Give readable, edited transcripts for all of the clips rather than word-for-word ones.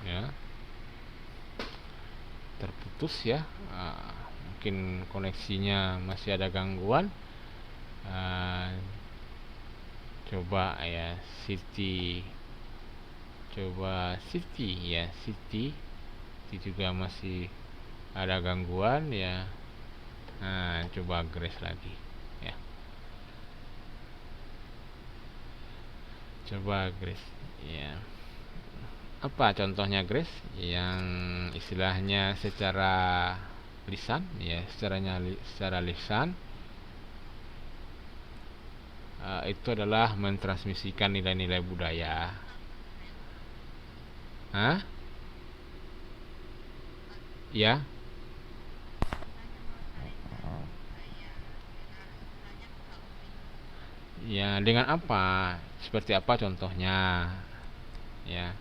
ya, terputus ya. Mungkin koneksinya masih ada gangguan. uh, Coba ya Siti, coba Siti ya, Siti juga masih ada gangguan ya. Nah, coba Grace lagi ya, coba Grace ya. Apa contohnya Grace yang istilahnya secara lisan ya, secara lisan itu adalah mentransmisikan nilai-nilai budaya. Hah? Ya, ya dengan apa? Seperti apa contohnya? Ya.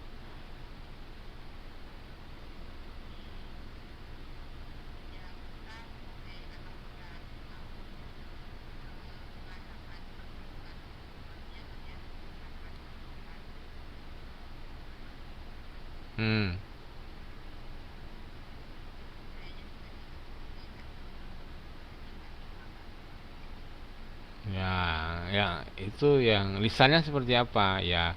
Hmm. Ya, ya itu yang lisannya seperti apa? Ya.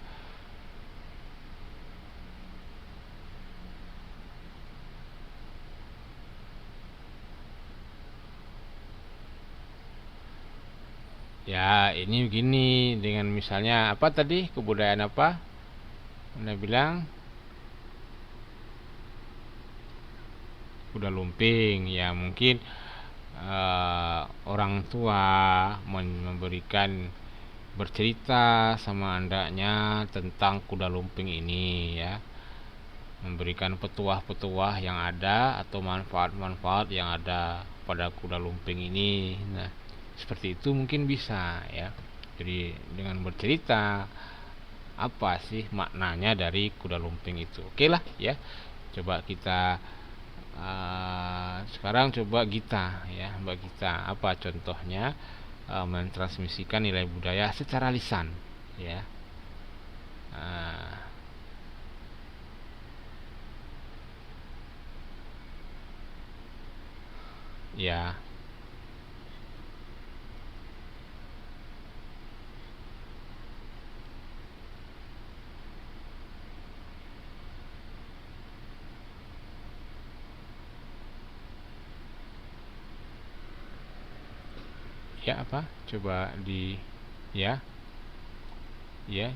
Ya, ini begini dengan misalnya apa tadi? Kebudayaan apa? Anda bilang kuda lumping. Ya, mungkin orang tua memberikan, bercerita sama andaknya tentang kuda lumping ini ya, memberikan petuah-petuah yang ada atau manfaat-manfaat yang ada pada kuda lumping ini. Nah, seperti itu mungkin bisa ya. Jadi dengan bercerita apa sih maknanya dari kuda lumping itu. Oke lah ya. Coba kita sekarang coba Gita ya, Mbak Gita, apa contohnya mentransmisikan nilai budaya secara lisan ya. Uh, ya, ya apa? Coba di, ya, ya,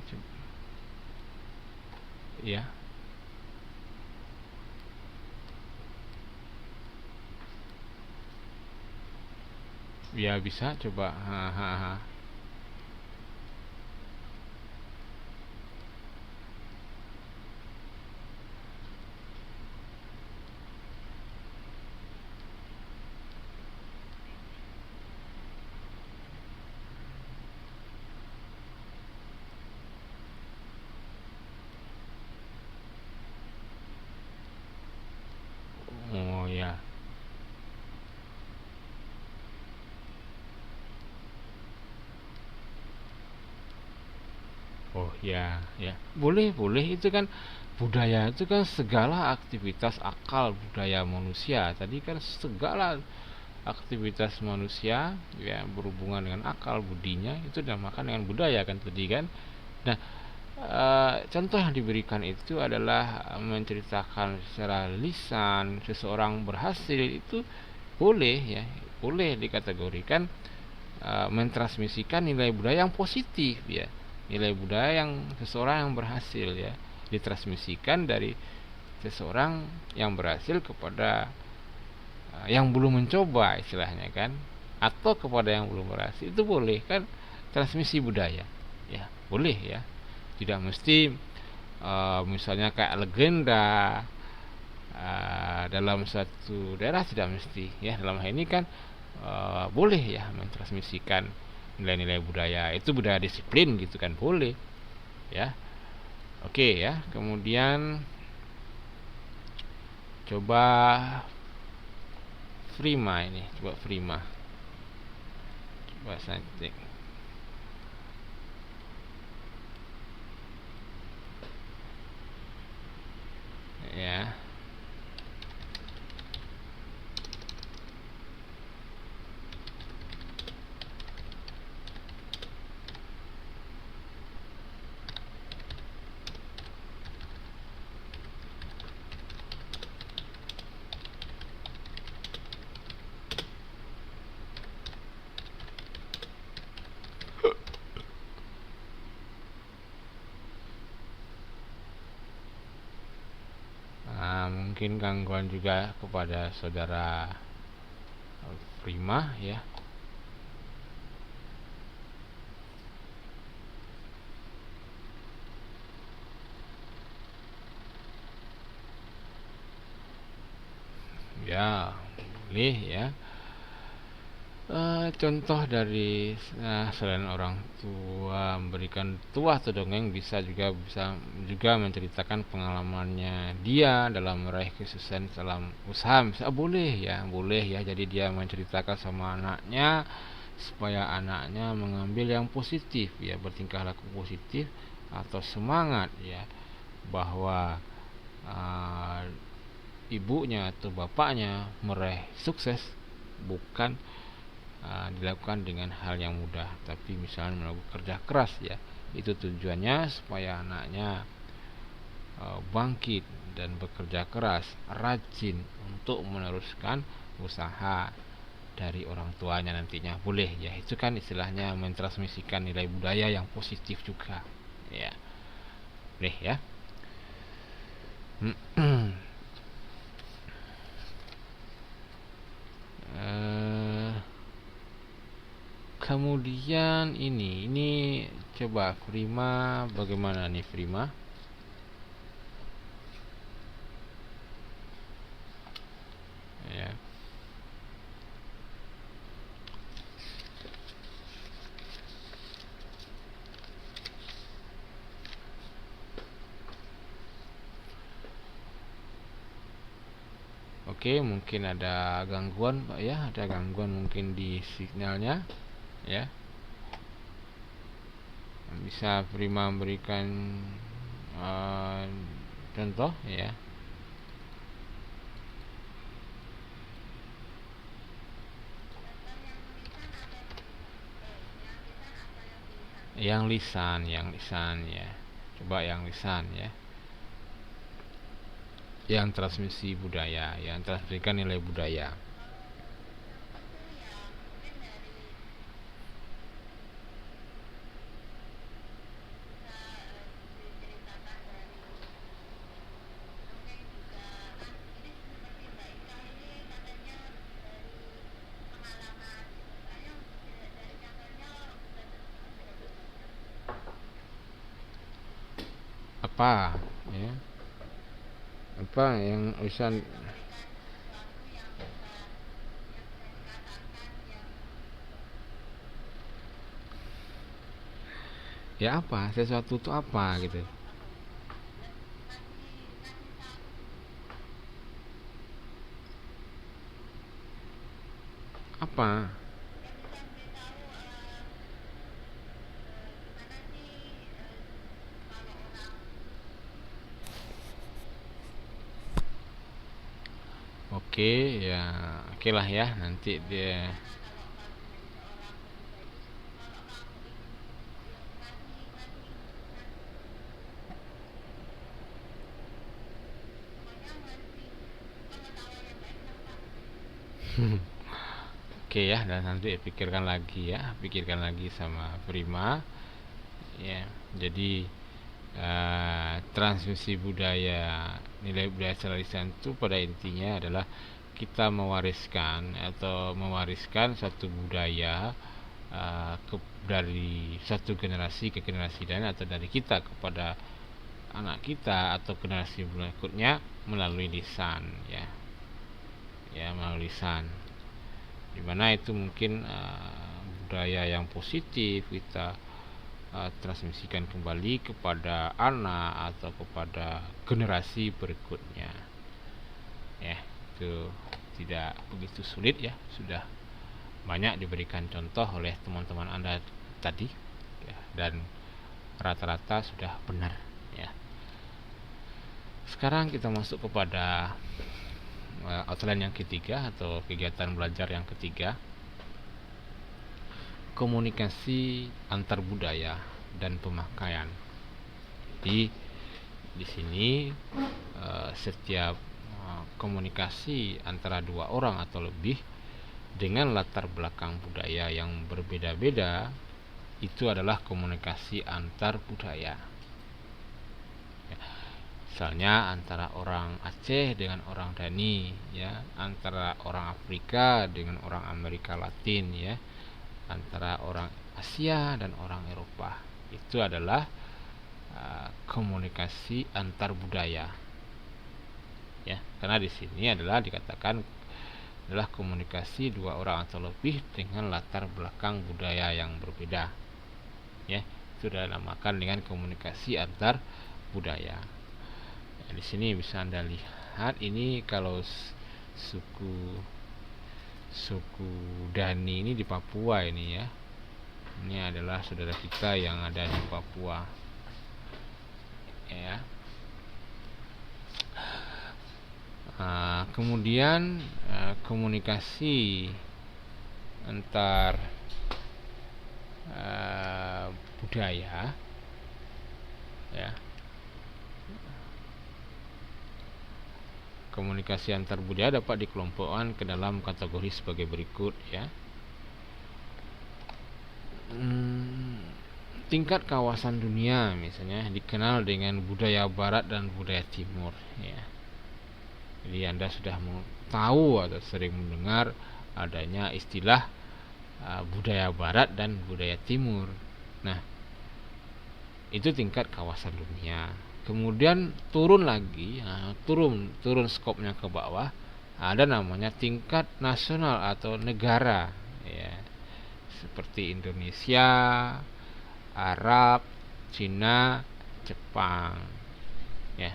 ya, ya bisa coba. Ha, ha, ha. Oh ya. Oh ya, ya. Boleh, boleh. Itu kan budaya itu kan segala aktivitas akal budaya manusia. Tadi kan segala aktivitas manusia ya berhubungan dengan akal budinya itu dinamakan dengan budaya kan tadi kan. Nah, contoh yang diberikan itu adalah menceritakan secara lisan seseorang berhasil, itu boleh ya, boleh dikategorikan mentransmisikan nilai budaya yang positif ya, nilai budaya yang seseorang yang berhasil ya, ditransmisikan dari seseorang yang berhasil kepada yang belum mencoba istilahnya kan, atau kepada yang belum berhasil, itu boleh kan, transmisi budaya ya, boleh ya, tidak mesti misalnya kayak legenda dalam satu daerah, tidak mesti ya, dalam hal ini kan boleh ya mentransmisikan nilai-nilai budaya, itu budaya disiplin gitu kan, boleh ya. Oke ya, kemudian coba Prima, ini coba Prima, coba saya cek. mungkin gangguan juga kepada saudara Prima ya. Ya, boleh ya. Contoh dari selain orang tua memberikan tuah atau dongeng, bisa juga menceritakan pengalamannya dia dalam meraih kesuksesan dalam usaha. Boleh ya. Jadi dia menceritakan sama anaknya supaya anaknya mengambil yang positif ya, bertingkah laku positif atau semangat ya, bahwa uh, ibunya atau bapaknya meraih sukses bukan dilakukan dengan hal yang mudah, tapi misalnya melakukan kerja keras ya. Itu tujuannya supaya anaknya bangkit dan bekerja keras, rajin untuk meneruskan usaha dari orang tuanya nantinya. Boleh ya, itu kan istilahnya mentransmisikan nilai budaya yang positif juga ya. Boleh ya. Kemudian ini coba Prima, bagaimana nih Prima? Ya. Oke, mungkin ada gangguan Pak ya, ada gangguan mungkin di sinyalnya ya. Bisa Prima memberikan contoh ya. Yang lisan ya. Coba yang lisan ya. Yang transmisi budaya, yang transmisikan nilai budaya. Apa ya? Apa yang lisan? Ya apa? Sesuatu itu apa gitu? Apa? Oke ya, oke lah ya, nanti dia. Oke ya, dan nanti pikirkan lagi sama Prima ya. Jadi transmisi budaya, nilai budaya secara lisan itu pada intinya adalah kita mewariskan satu budaya dari satu generasi ke generasi lain, atau dari kita kepada anak kita atau generasi berikutnya melalui lisan ya, melalui lisan, dimana itu mungkin budaya yang positif kita transmisikan kembali kepada anak atau kepada generasi berikutnya ya. Itu tidak begitu sulit ya, sudah banyak diberikan contoh oleh teman-teman Anda tadi ya, dan rata-rata sudah benar ya. Sekarang kita masuk kepada outline yang ketiga atau kegiatan belajar yang ketiga, komunikasi antar budaya dan pemakaian. Di sini setiap komunikasi antara dua orang atau lebih dengan latar belakang budaya yang berbeda-beda itu adalah komunikasi antar budaya. Misalnya antara orang Aceh dengan orang Dani, ya, antara orang Afrika dengan orang Amerika Latin, ya, antara orang Asia dan orang Eropa. Itu adalah komunikasi antar budaya, ya, karena di sini adalah dikatakan adalah komunikasi dua orang atau lebih dengan latar belakang budaya yang berbeda, ya. Itu dinamakan dengan komunikasi antar budaya. Di sini bisa Anda lihat, ini kalau suku Dani ini di Papua ini, ya. Ini adalah saudara kita yang ada di Papua, ya. Kemudian komunikasi antar budaya, ya. Komunikasi antar budaya dapat dikelompokkan ke dalam kategori sebagai berikut, ya. Tingkat kawasan dunia misalnya dikenal dengan budaya barat dan budaya timur, ya. Jadi Anda sudah tahu atau sering mendengar adanya istilah budaya barat dan budaya timur. Nah, itu tingkat kawasan dunia. Kemudian turun lagi, turun skopnya ke bawah, ada namanya tingkat nasional atau negara, ya, seperti Indonesia, Arab, Cina, Jepang, ya.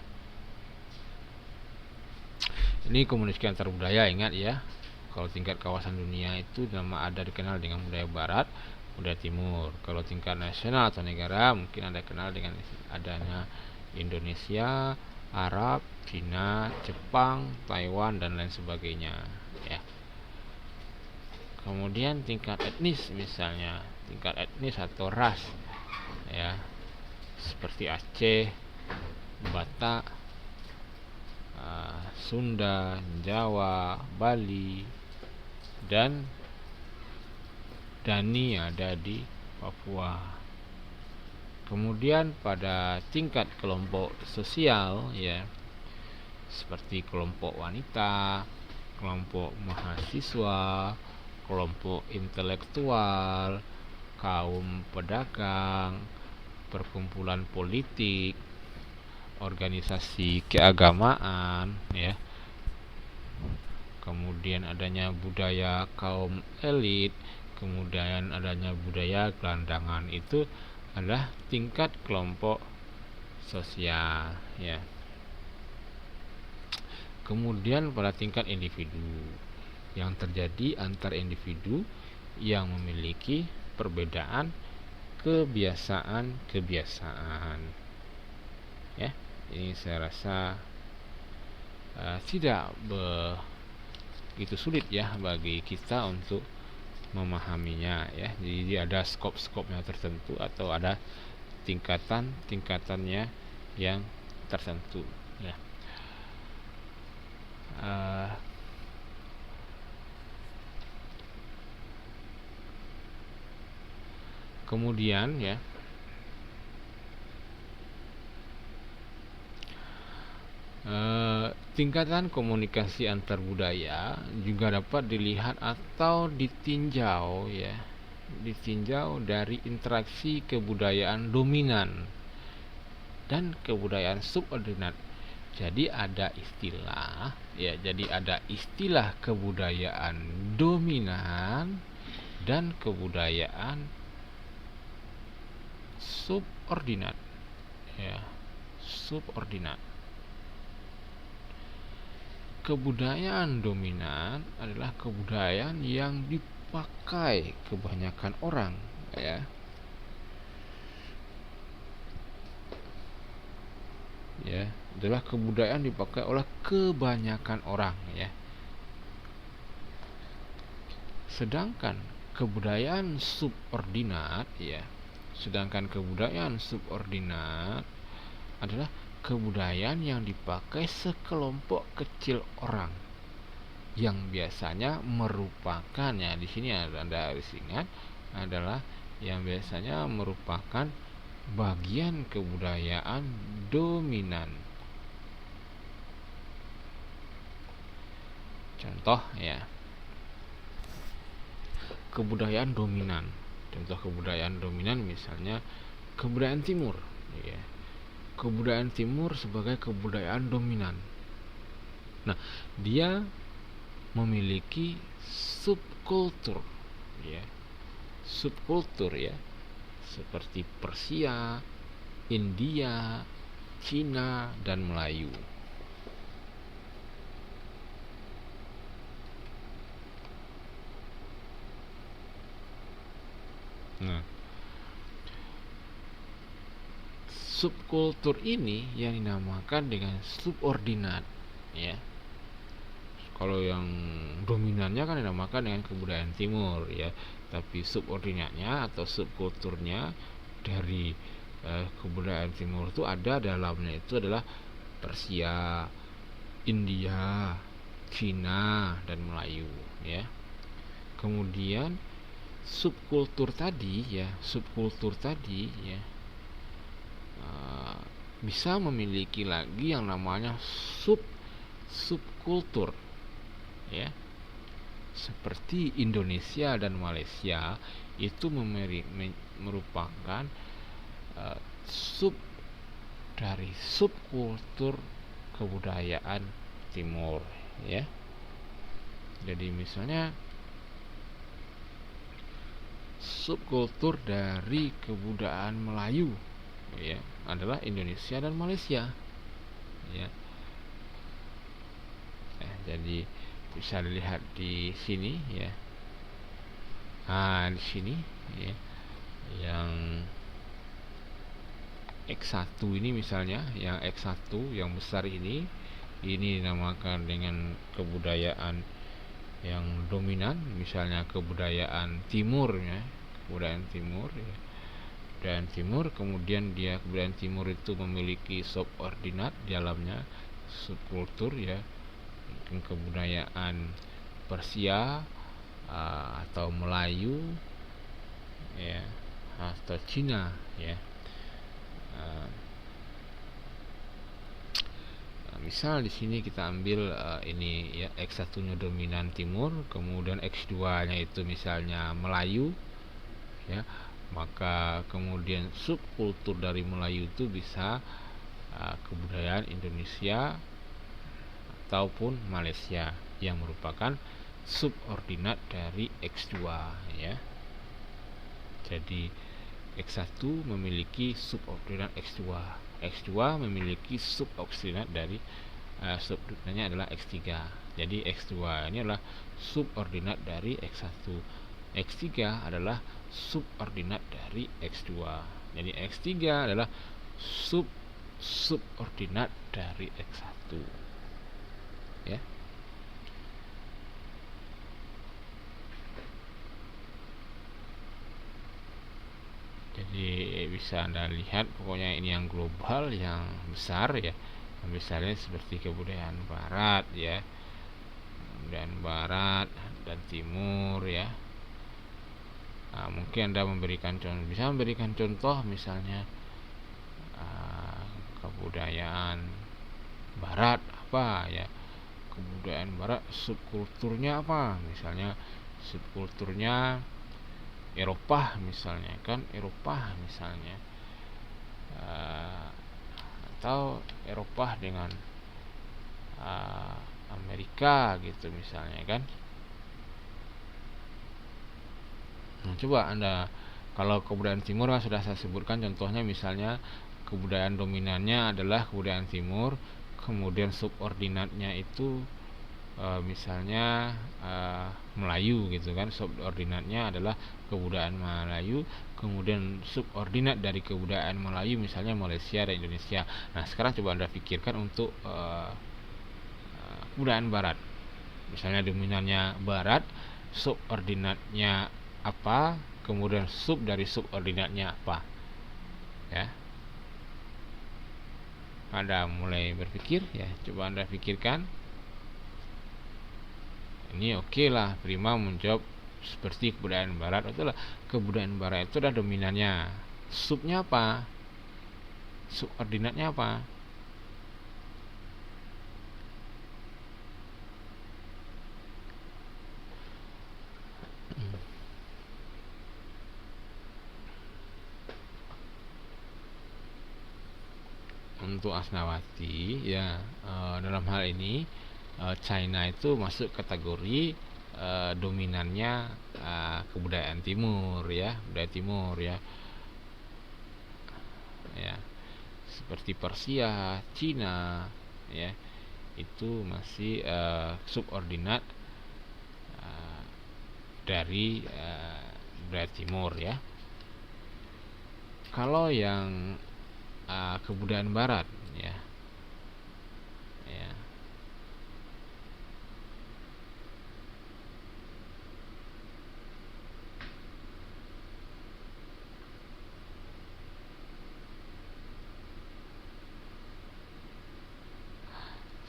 Ini komunikasi antar budaya, ingat ya. Kalau tingkat kawasan dunia itu ada dikenal dengan budaya barat, budaya timur. Kalau tingkat nasional atau negara mungkin Anda kenal dengan adanya Indonesia, Arab, Cina, Jepang, Taiwan dan lain sebagainya, ya. Kemudian tingkat etnis misalnya, tingkat etnis atau ras, ya, seperti Aceh, Batak, Sunda, Jawa, Bali, dan Dani ada di Papua. Kemudian pada tingkat kelompok sosial, ya, seperti kelompok wanita, kelompok mahasiswa, kelompok intelektual, kaum pedagang, perkumpulan politik, organisasi keagamaan, ya. Kemudian adanya budaya kaum elit, kemudian adanya budaya gelandangan, itu adalah tingkat kelompok sosial, ya. Kemudian pada tingkat individu, yang terjadi antar individu yang memiliki perbedaan kebiasaan, ya. Ini saya rasa tidak begitu sulit, ya, bagi kita untuk memahaminya, ya. Jadi ada skop-skopnya tertentu atau ada tingkatannya yang tertentu, ya. Kemudian, ya, tingkatan komunikasi antar budaya juga dapat dilihat atau ditinjau, ya, dari interaksi kebudayaan dominan dan kebudayaan subordinat. Jadi ada istilah kebudayaan dominan dan kebudayaan subordinat, ya, subordinat. Kebudayaan dominan adalah kebudayaan yang dipakai kebanyakan orang, ya. Ya, adalah kebudayaan dipakai oleh kebanyakan orang, ya. Sedangkan kebudayaan subordinat, ya, adalah kebudayaan yang dipakai sekelompok kecil orang yang biasanya merupakan, ya, di sini Anda harus ingat, adalah yang biasanya merupakan bagian kebudayaan dominan, Contoh ya, kebudayaan dominan. Contoh kebudayaan dominan misalnya kebudayaan timur ya. Kebudayaan timur sebagai kebudayaan dominan. Nah, dia memiliki subkultur ya. Subkultur ya. Seperti Persia, India, Cina, dan Melayu. Nah, subkultur ini yang dinamakan dengan subordinat ya. Kalau yang dominannya kan dinamakan dengan kebudayaan timur ya, tapi subordinatnya atau subkulturnya dari kebudayaan timur itu ada dalamnya itu adalah Persia, India, Cina, dan Melayu ya. Kemudian subkultur tadi ya bisa memiliki lagi yang namanya subkultur ya. Seperti Indonesia dan Malaysia itu merupakan sub dari subkultur kebudayaan timur ya. Jadi misalnya subkultur dari kebudayaan Melayu ya adalah Indonesia dan Malaysia ya. Jadi bisa dilihat di sini ya. Nah, di sini ya, yang X1 ini misalnya, yang X1 yang besar ini dinamakan dengan kebudayaan yang dominan, misalnya kebudayaan timur ya, kebudayaan timur ya. Dan timur, kemudian kebudayaan timur itu memiliki subordinat di dalamnya, subkultur ya, mungkin kebudayaan Persia atau Melayu ya, atau Cina ya. Misal di sini kita ambil ini ya, X1-nya dominan timur, kemudian X2-nya itu misalnya Melayu ya, maka kemudian subkultur dari Melayu itu bisa kebudayaan Indonesia ataupun Malaysia yang merupakan subordinat dari X2 ya. Jadi X1 memiliki subordinat X2, X2 memiliki subordinat dari subordinatnya adalah X3. Jadi X2 ini adalah subordinat dari X1, X3 adalah subordinat dari X2. Jadi X3 adalah subordinat dari X1 ya. Jadi bisa Anda lihat pokoknya ini yang global, yang besar ya. Yang besarnya seperti kebudayaan barat ya, dan barat dan timur ya. Nah, mungkin Anda bisa memberikan contoh misalnya kebudayaan barat apa ya, kebudayaan barat subkulturnya apa, misalnya subkulturnya Eropa misalnya kan, Eropa misalnya atau Eropa dengan Amerika gitu misalnya kan. Nah, coba Anda, kalau kebudayaan timur kan sudah saya sebutkan contohnya, misalnya kebudayaan dominannya adalah kebudayaan timur, kemudian subordinatnya itu misalnya Melayu gitu kan, subordinatnya adalah kebudayaan Melayu, kemudian subordinat dari kebudayaan Melayu misalnya Malaysia dan Indonesia. Nah, sekarang coba Anda pikirkan untuk kebudayaan barat, misalnya dominannya barat, subordinatnya apa, kemudian sub dari subordinatnya apa ya. Anda mulai berpikir ya, coba Anda pikirkan. Ini oke lah, prima menjawab seperti kebudayaan barat. Itulah kebudayaan barat itu adalah dominannya. Subnya apa? Subordinatnya apa? untuk Asnawati ya, dalam hal ini China itu masuk kategori dominannya kebudayaan timur ya, budaya timur ya. Ya, seperti Persia, Cina ya, itu masih subordinat dari budaya timur ya. Kalau yang kebudayaan barat ya,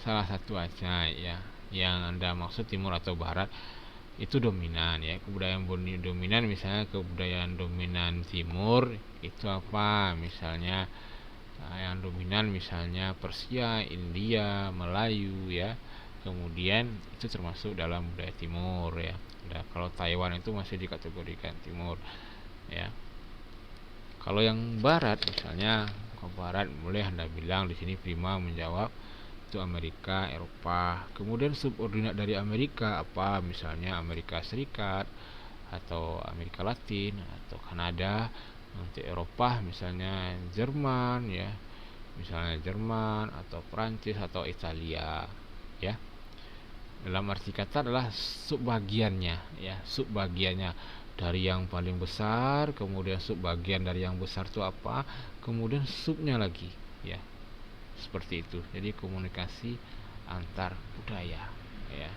salah satu aja ya yang Anda maksud timur atau barat itu dominan ya. Kebudayaan dominan, misalnya kebudayaan dominan timur itu apa, misalnya yang dominan misalnya Persia, India, Melayu ya. Kemudian itu termasuk dalam budaya timur ya. Nah, kalau Taiwan itu masih dikategorikan timur ya. Kalau yang barat misalnya ke barat, boleh Anda bilang di sini Prima menjawab itu Amerika, Eropa. Kemudian subordinat dari Amerika apa, misalnya Amerika Serikat atau Amerika Latin atau Kanada. Untuk Eropa misalnya Jerman ya, misalnya Jerman atau Prancis atau Italia ya. Dalam arti kata adalah subbagiannya ya, subbagiannya dari yang paling besar, kemudian subbagian dari yang besar itu apa, kemudian subnya lagi ya. Seperti itu. Jadi komunikasi antar budaya ya.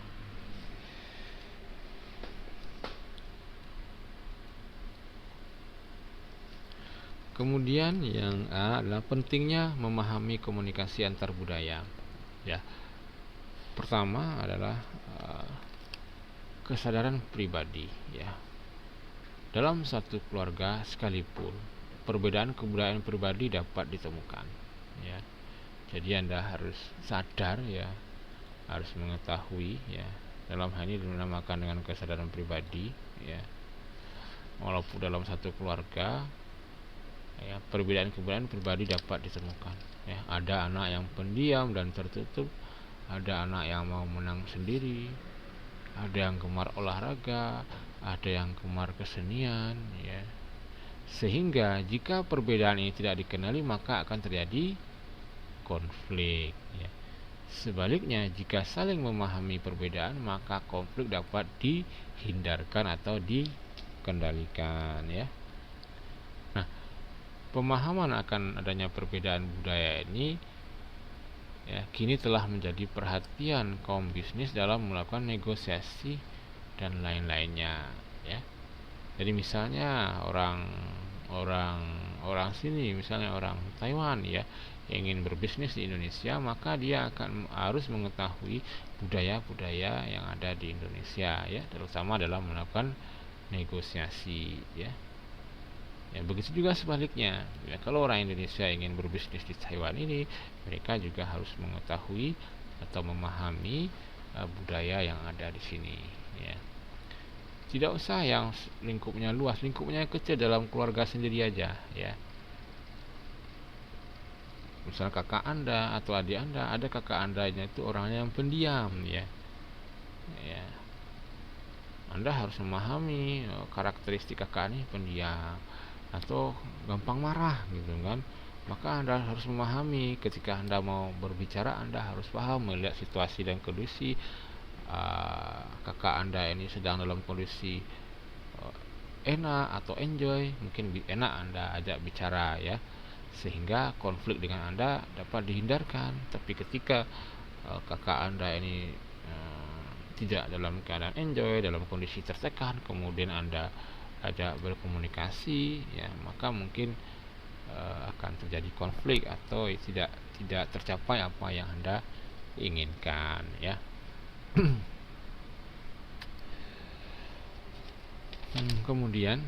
Kemudian yang A adalah pentingnya memahami komunikasi antar budaya ya. Pertama adalah kesadaran pribadi ya. Dalam satu keluarga sekalipun perbedaan kebudayaan pribadi dapat ditemukan ya. Jadi Anda harus sadar ya, harus mengetahui ya. Dalam hal ini dinamakan dengan kesadaran pribadi ya. Walaupun dalam satu keluarga ya, perbedaan kebudayaan pribadi dapat ditemukan ya. Ada anak yang pendiam dan tertutup, ada anak yang mau menang sendiri, ada yang gemar olahraga, ada yang gemar kesenian ya. Sehingga jika perbedaan ini tidak dikenali, maka akan terjadi konflik ya. Sebaliknya, jika saling memahami perbedaan, maka konflik dapat dihindarkan atau dikendalikan ya. Nah, pemahaman akan adanya perbedaan budaya ini ya, kini telah menjadi perhatian kaum bisnis dalam melakukan negosiasi dan lain-lainnya ya. Jadi misalnya orang sini, misalnya orang Taiwan ya, ingin berbisnis di Indonesia, maka dia akan harus mengetahui budaya-budaya yang ada di Indonesia ya, terutama dalam melakukan negosiasi ya. Ya, begitu juga sebaliknya ya, kalau orang Indonesia ingin berbisnis di Taiwan ini, mereka juga harus mengetahui atau memahami budaya yang ada di sini ya. Tidak usah yang lingkupnya luas, lingkupnya kecil, dalam keluarga sendiri aja ya. Misal kakak Anda atau adik Anda, ada kakak Andanya itu orangnya yang pendiam ya. Ya. Anda harus memahami karakteristik kakak ini pendiam atau gampang marah gitu kan. Maka Anda harus memahami ketika Anda mau berbicara, Anda harus paham melihat situasi dan kondisi kakak Anda ini sedang dalam kondisi enak atau enjoy, mungkin enak Anda ajak bicara ya, sehingga konflik dengan Anda dapat dihindarkan. Tapi ketika kakak Anda ini tidak dalam keadaan enjoy, dalam kondisi tertekan, kemudian Anda ajak berkomunikasi ya, maka mungkin akan terjadi konflik atau tidak tercapai apa yang Anda inginkan ya. Kemudian